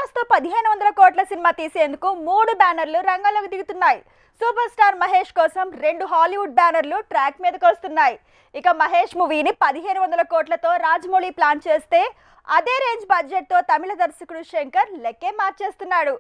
ప్రభాస్ తో 1500 కోట్ల సినిమా తీసేందుకు 3 బ్యానర్లు రంగంలోకి దిగుతున్నాయి. సూపర్ స్టార్ మహేష్ కోసం 2 హాలీవుడ్ బ్యానర్లు ట్రాక్ మీదకి వస్తున్నాయి. ఇక మహేష్ మూవీని 1500 కోట్లతో రాజమౌళి ప్లాన్ చేస్తే అదే రేంజ్ బడ్జెట్ తో తమిళ దర్శకుడు శంకర్ లెక్కే మార్చేస్తున్నాడు.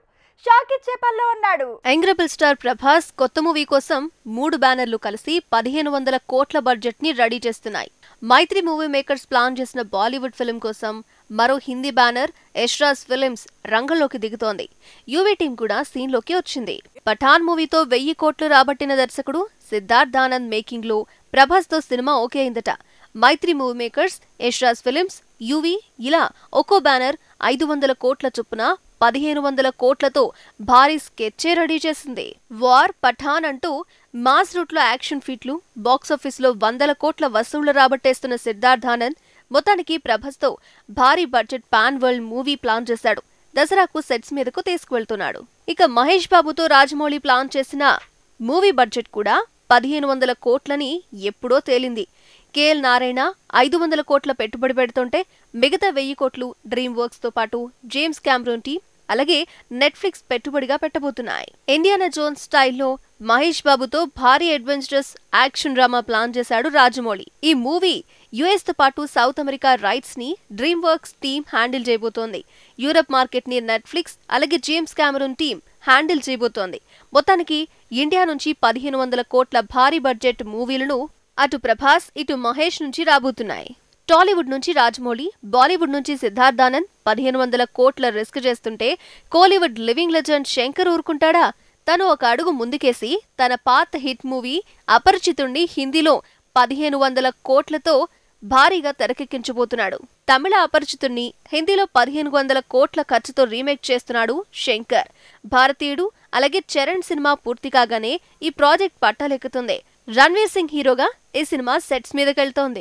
షాక్ ఇచ్చే పనిలో ఉన్నాడు. యంగ్ స్టార్ ప్రభాస్ కొత్త మూవీ కోసం 3 బ్యానర్లు కలిసి 1500 కోట్ల బడ్జెట్ ని రెడీ చేస్తున్నాయి. మైత్రి మూవీ మేకర్స్ ప్లాన్ చేసిన బాలీవుడ్ ఫిల్మ్ కోసం మరో హిందీ బ్యానర్ ఎష్రాస్ ఫిల్మ్స్ రంగంలోకి దిగుతోంది. యూవీ టీం కూడా సీన్ లోకి వచ్చింది. పఠాన్ మూవీతో 1000 కోట్లు రాబట్టిన దర్శకుడు సిద్ధార్థ్ ఆనంద్ మేకింగ్ లో ప్రభాస్ తో సినిమా ఓకే అయిందట. మైత్రి మూవీ మేకర్స్, ఎష్రాస్ ఫిల్మ్స్, యూవీ ఇలా ఒక్కో బ్యానర్ 500 కోట్ల చొప్పున 1500 కోట్లతో భారీ స్కెచ్చే రెడీ చేసింది. వార్, పఠాన్ అంటూ మాస్ రూట్ లో యాక్షన్ ఫీట్లు, బాక్సాఫీస్ లో 100 కోట్ల వసూళ్లు రాబట్టేస్తున్న సిద్ధార్థ్ ఆనంద్ మొత్తానికి ప్రభాస్ తో భారీ budget pan world movie plan చేశాడు. దసరాకు సెట్స్ మీదకు తీసుకువెళ్తున్నాడు. ఇక మహేష్ బాబుతో రాజమౌళి ప్లాన్ చేసిన మూవీ బడ్జెట్ కూడా 1500 కోట్లని ఎప్పుడో తేలింది. కేఎల్ నారాయణ 500 కోట్ల పెట్టుబడి పెడుతుంటే మిగతా 1000 కోట్లు డ్రీమ్ వర్క్స్ తో పాటు జేమ్స్ కెమెరూన్ టీమ్ అలాగే నెట్ఫ్లిక్స్ పెట్టుబడిగా పెట్టబోతున్నాయి. ఇండియానా జోన్స్ స్టైల్లో మహేష్ బాబుతో భారీ అడ్వెంచరస్ యాక్షన్ డ్రామా ప్లాన్ చేశాడు రాజమౌళి. ఈ మూవీ యుఎస్ తో పాటు సౌత్ అమెరికా రైట్స్ ని డ్రీమ్ వర్క్స్ టీమ్ హ్యాండిల్ చేయబోతోంది. యూరప్ మార్కెట్ ని నెట్ఫ్లిక్స్ అలాగే జేమ్స్ కెమెరూన్ టీమ్ హ్యాండిల్ చేయబోతోంది. మొత్తానికి ఇండియా నుంచి 1500 కోట్ల భారీ బడ్జెట్ మూవీలను అటు ప్రభాస్ ఇటు మహేష్ నుంచి రాబోతున్నాయి. టాలీవుడ్ నుంచి రాజమౌళి, బాలీవుడ్ నుంచి సిద్ధార్థ్ ఆనంద్ 1500 కోట్ల రిస్క్ చేస్తుంటే కోలీవుడ్ లివింగ్ లెజెండ్ శంకర్ ఊరుకుంటాడా? తను ఒక అడుగు ముందుకేసి తన పాత హిట్ మూవీ అపరిచితుణ్ణి హిందీలో 1500 కోట్లతో భారీగా తెరకెక్కించబోతున్నాడు. తమిళ అపరిచితుణ్ణి హిందీలో 1500 కోట్ల ఖర్చుతో రీమేక్ చేస్తున్నాడు శంకర్. భారతీయుడు అలాగే చరణ్ సినిమా పూర్తి కాగానే ఈ ప్రాజెక్ట్ పట్టాలెక్కుతుంది. రణ్వీర్ సింగ్ హీరోగా ఈ సినిమా సెట్స్ మీదకెళ్తోంది.